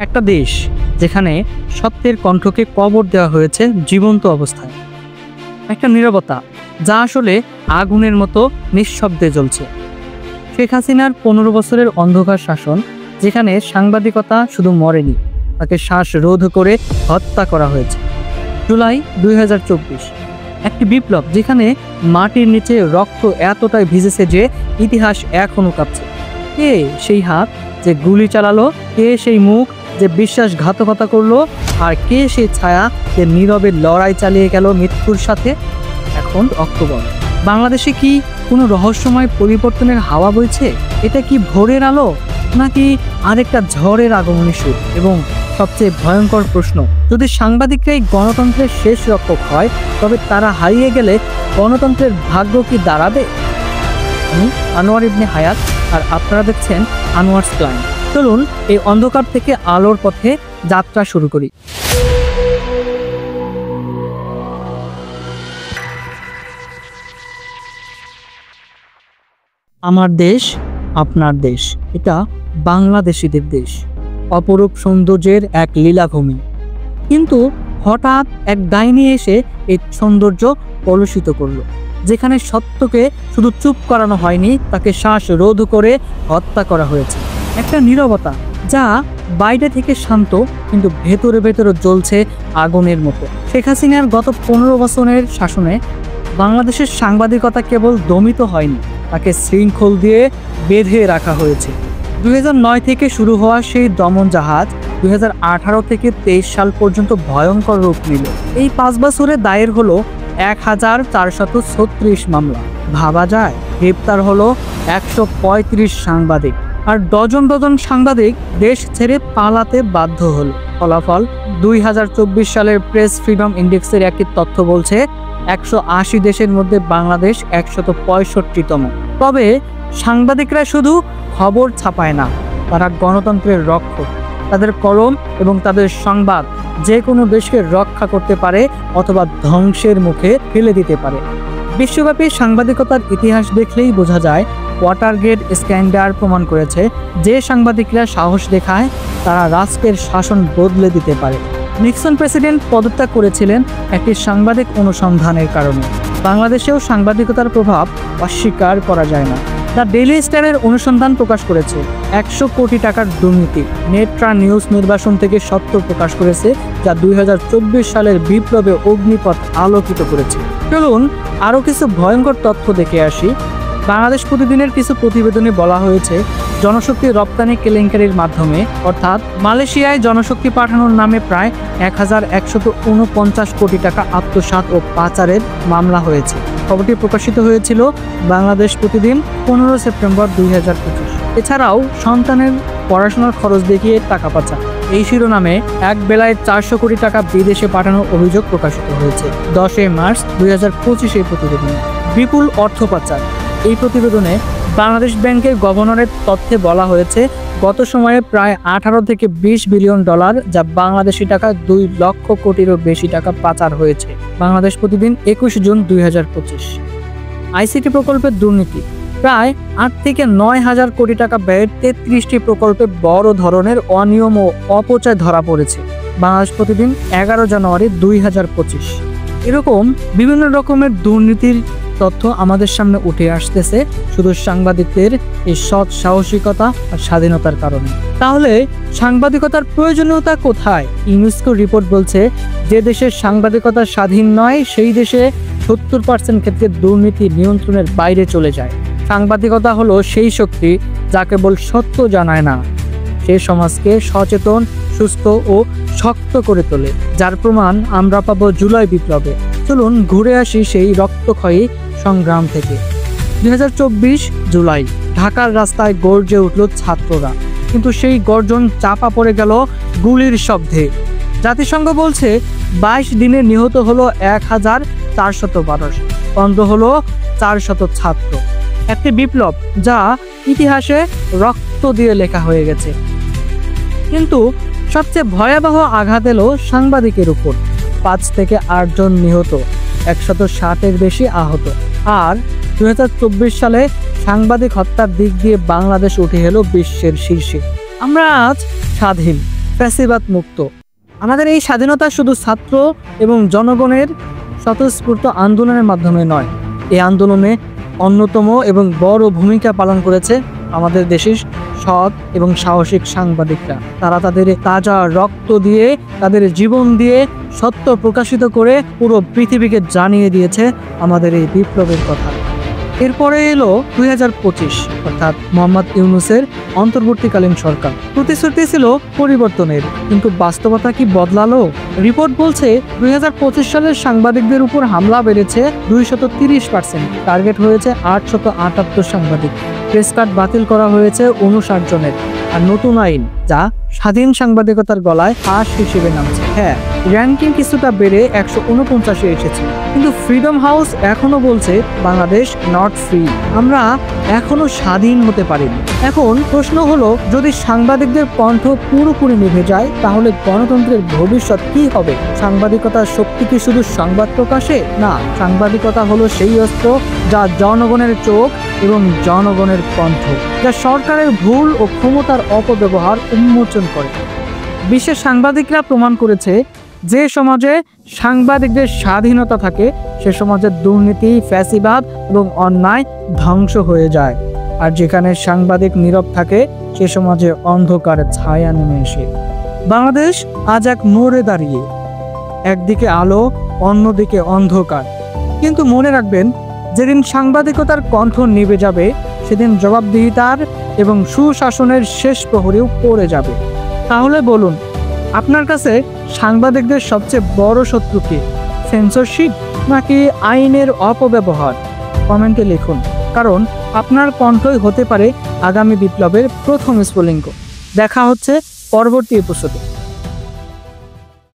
একটা দেশ যেখানে সত্যের কণ্ঠকে কবর দেওয়া হয়েছে জীবন্ত অবস্থায়। একটা নীরবতা যা আসলে আগুনের মতো নিঃশব্দে জ্বলছে। শেখ হাসিনার 15 বছরের অন্ধকার শাসন, যেখানে সাংবাদিকতা শুধু মরেনি, তাকে শ্বাসরোধ করে হত্যা করা হয়েছে। জুলাই 2024, একটি বিপ্লব যেখানে মাটির নিচে রক্ত এতটাই ভিজেছে যে ইতিহাস এখনো কাঁপছে। কে সেই হাত যে গুলি চালালো? কে সেই মুখ যে বিশ্বাসঘাতকতা করলো? আর কে সেই ছায়া যে নীরবে লড়াই চালিয়ে গেল মৃত্যুর সাথে? এখন অক্টোবর, বাংলাদেশে কি কোনো রহস্যময় পরিবর্তনের হাওয়া বইছে? এটা কি ভোরের আলো, নাকি আরেকটা ঝড়ের আগমনী সুর? এবং সবচেয়ে ভয়ঙ্কর প্রশ্ন, যদি সাংবাদিকরাই গণতন্ত্রের শেষ রক্ষক হয়, তবে তারা হারিয়ে গেলে গণতন্ত্রের ভাগ্য কি দাঁড়াবে? আমি আনোয়ার ইবনে হায়াত, আর আপনারা দেখছেন আনোয়ারস ক্লাইম্ব। চলুন এই অন্ধকার থেকে আলোর পথে যাত্রা শুরু করি। আমার দেশ, আপনার দেশ, এটা বাংলাদেশিদের দেশ, অপরূপ সৌন্দর্যের এক লীলাভূমি। কিন্তু হঠাৎ এক ডাইনি এসে এই সৌন্দর্য কলুষিত করলো। যেখানে সত্যকে শুধু চুপ করানো হয়নি, তাকে শ্বাসরোধ করে হত্যা করা হয়েছে। একটা নীরবতা যা বাইরে থেকে শান্ত, কিন্তু ভেতরে ভেতরে জ্বলছে আগুনের মতো। শেখ হাসিনার গত 15 বছরের শাসনে বাংলাদেশের সাংবাদিকতা কেবল দমিত হয়নি, তাকে শৃঙ্খল দিয়ে বেঁধে রাখা হয়েছে। 2009 থেকে শুরু হওয়া সেই দমন জাহাজ 2018 থেকে 23 সাল পর্যন্ত ভয়ঙ্কর রূপ নিল। এই 5 বছরে দায়ের হলো 1436 মামলা। ভাবা যায়, গ্রেপ্তার হলো 135 সাংবাদিক, আর ডজন ডজন সাংবাদিক দেশ ছেড়ে পালাতে বাধ্য হলো। ফলাফল, 2024 সালের প্রেস ফ্রিডম ইন্ডেক্সের একটি তথ্য বলছে 180 দেশের মধ্যে বাংলাদেশ 165তম। তবে সাংবাদিকরা শুধু খবর ছাপায় না, তারা গণতন্ত্রের রক্ষক। তাদের কলম এবং তাদের সংবাদ যে কোনো দেশকে রক্ষা করতে পারে অথবা ধ্বংসের মুখে ফেলে দিতে পারে। বিশ্বব্যাপী সাংবাদিকতার ইতিহাস দেখলেই বোঝা যায়, ওয়াটারগেট স্ক্যান্ডাল প্রমাণ করেছে যে সাংবাদিকরা সাহস দেখায়, তারা রাষ্ট্রের শাসন বদলে দিতে পারে। নিক্সন প্রেসিডেন্ট পদত্যাগ করেছিলেন একটি সাংবাদিক অনুসন্ধানের কারণে। বাংলাদেশেও সাংবাদিকতার প্রভাব অস্বীকার করা যায় না। দ্য ডেইলি স্টারের অনুসন্ধান প্রকাশ করেছে 100 কোটি টাকার দুর্নীতি। নেট্রা নিউজ নির্বাসন থেকে সত্য প্রকাশ করেছে, যা 2024 সালের বিপ্লবে অগ্নিপথ আলোকিত করেছে। চলুন আরও কিছু ভয়ঙ্কর তথ্য দেখে আসি। বাংলাদেশ প্রতিদিনের কিছু প্রতিবেদনে বলা হয়েছে, জনশক্তি রপ্তানি কেলেঙ্কারির মাধ্যমে, অর্থাৎ মালয়েশিয়ায় জনশক্তি পাঠানোর নামে প্রায় 1149 কোটি টাকা আত্মসাৎ ও পাচারের মামলা হয়েছে। খবরটি প্রকাশিত হয়েছিল বাংলাদেশ প্রতিদিন 15 সেপ্টেম্বর 2025। এছাড়াও সন্তানের পড়াশোনার খরচ দেখিয়ে টাকা পাচার, এই শিরোনামে এক বেলায় 400 কোটি টাকা বিদেশে পাঠানোর অভিযোগ প্রকাশিত হয়েছে 10 মার্চ 2025 এই প্রতিবেদনে। বিপুল অর্থ পাচার, এই প্রতিবেদনে বাংলাদেশ ব্যাংকের গভর্নরের তথ্যে বলা হয়েছে, গত সময়ে প্রায় 18 থেকে 20 বিলিয়ন ডলার, যা বাংলাদেশি টাকা 2 লক্ষ কোটিরও বেশি টাকা পাচার হয়েছে। বাংলাদেশ প্রতিদিন 21 জুন 2025। আইসিটি প্রকল্পের দুর্নীতি, প্রায় 8 থেকে 9 হাজার কোটি টাকা ব্যয়ের 33টি প্রকল্পে বড় ধরনের অনিয়ম ও অপচয় ধরা পড়েছে। বাংলাদেশ প্রতিদিন 11 জানুয়ারি 2025। এরকম বিভিন্ন রকমের দুর্নীতির তথ্য আমাদের সামনে উঠে আসতেছে শুধু সাংবাদিকদের এই সৎ সাহসিকতা আর স্বাধীনতার কারণে। তাহলে সাংবাদিকতার প্রয়োজনীয়তা কোথায়? ইউনেস্কো রিপোর্ট বলছে, যে দেশের সাংবাদিকতা স্বাধীন নয়, সেই দেশে 70% ক্ষেত্রে দুর্নীতি নিয়ন্ত্রণের বাইরে চলে যায়। সাংবাদিকতা হলো সেই শক্তি যা কেবল সত্য জানায় না, সে সমাজকে সচেতন, সুস্থ ও শক্ত করে তোলে, যার প্রমাণ আমরা পাবো জুলাই বিপ্লবে। চলুন ঘুরে আসি সেই রক্তক্ষয়ী সংগ্রাম থেকে। 2024 জুলাই, ঢাকার রাস্তায় গর্জে উঠল ছাত্ররা, কিন্তু সেই গর্জন চাপা পড়ে গেল গুলির শব্দে। জাতিসংঘ বলছে 22 দিনে নিহত হলো 1412, বন্ধ হলো 400 ছাত্র। একটি বিপ্লব যা ইতিহাসে রক্ত দিয়ে লেখা হয়ে গেছে। কিন্তু সবচেয়ে ভয়াবহ আঘাত এলো সাংবাদিকের উপর। 5 থেকে 8 জন নিহত, 160-এর বেশি আহত। আর 2024 সালে সাংবাদিক হত্যার দিক দিয়ে বাংলাদেশ উঠে এলো বিশ্বের শীর্ষে। আমরা আজ স্বাধীন, ফ্যাসিবাদ মুক্ত। আমাদের এই স্বাধীনতা শুধু ছাত্র এবং জনগণের স্বতঃস্ফূর্ত আন্দোলনের মাধ্যমে নয়, এই আন্দোলনে অন্যতম এবং বড় ভূমিকা পালন করেছে আমাদের দেশের সৎ এবং সাহসিক সাংবাদিকরা। তারা তাদের তাজা রক্ত দিয়ে, তাদের জীবন দিয়ে সত্য প্রকাশিত করে পুরো পৃথিবীকে জানিয়ে দিয়েছে আমাদের এই বিপ্লবের কথা। এরপরে এলো 2025, অর্থাৎ মোহাম্মদ ইউনূসের অন্তর্বর্তীকালীন সরকার। প্রতিশ্রুতি ছিল পরিবর্তনের, কিন্তু বাস্তবতা কি বদলালো? রিপোর্ট বলছে 2025 সালের সাংবাদিকদের উপর হামলা বেড়েছে 230%, টার্গেট হয়েছে 878 সাংবাদিক, প্রেস কার্ড বাতিল করা হয়েছে 59 জনের। আর নতুন আইন যা স্বাধীন সাংবাদিকতার গলায় ফাঁস হিসেবে নামছে। হ্যাঁ, র্যাঙ্কিং কিছুটা বেড়ে 149-এ এসেছে, কিন্তু ফ্রিডম হাউস এখনো বলছে বাংলাদেশ নট ফ্রি, আমরা এখনো স্বাধীন হতে পারিনি। এখন প্রশ্ন হলো, যদি সাংবাদিকদের কণ্ঠ পুরোপুরি নিভে যায় তাহলে গণতন্ত্রের ভবিষ্যৎ কি হবে? সাংবাদিকতার শক্তি কি শুধু সংবাদ প্রকাশে? না, সাংবাদিকতা হলো সেই অস্ত্র যা জনগণের চোখ এবং জনগণের কণ্ঠ, যা সরকারের ভুল ও ক্ষমতার অপব্যবহার উন্মোচন করে। বিশ্বের সাংবাদিকরা প্রমাণ করেছে, যে সমাজে সাংবাদিকদের স্বাধীনতা থাকে সে সমাজের দুর্নীতি, ফ্যাসিবাদ এবং অন্যায় ধ্বংস হয়ে যায়। আর যেখানে সাংবাদিক নীরব থাকে সে সমাজে অন্ধকারের ছায়া নেমে আসে। বাংলাদেশ আজ এক মোড়ে দাঁড়িয়ে, একদিকে আলো, অন্যদিকে অন্ধকার। কিন্তু মনে রাখবেন, যেদিন সাংবাদিকতার কণ্ঠ নিভে যাবে সেদিন জবাবদিহিতার এবং সুশাসনের শেষ প্রহরীও পড়ে যাবে। তাহলে বলুন, আপনার কাছে সাংবাদিকদের সবচেয়ে বড় শত্রু কি? সেন্সরশিপ নাকি আইনের অপব্যবহার? কমেন্টে লিখুন, কারণ আপনার কণ্ঠই হতে পারে আগামী বিপ্লবের প্রথম স্ফুলিঙ্গ। দেখা হচ্ছে পরবর্তী এপিসোডে।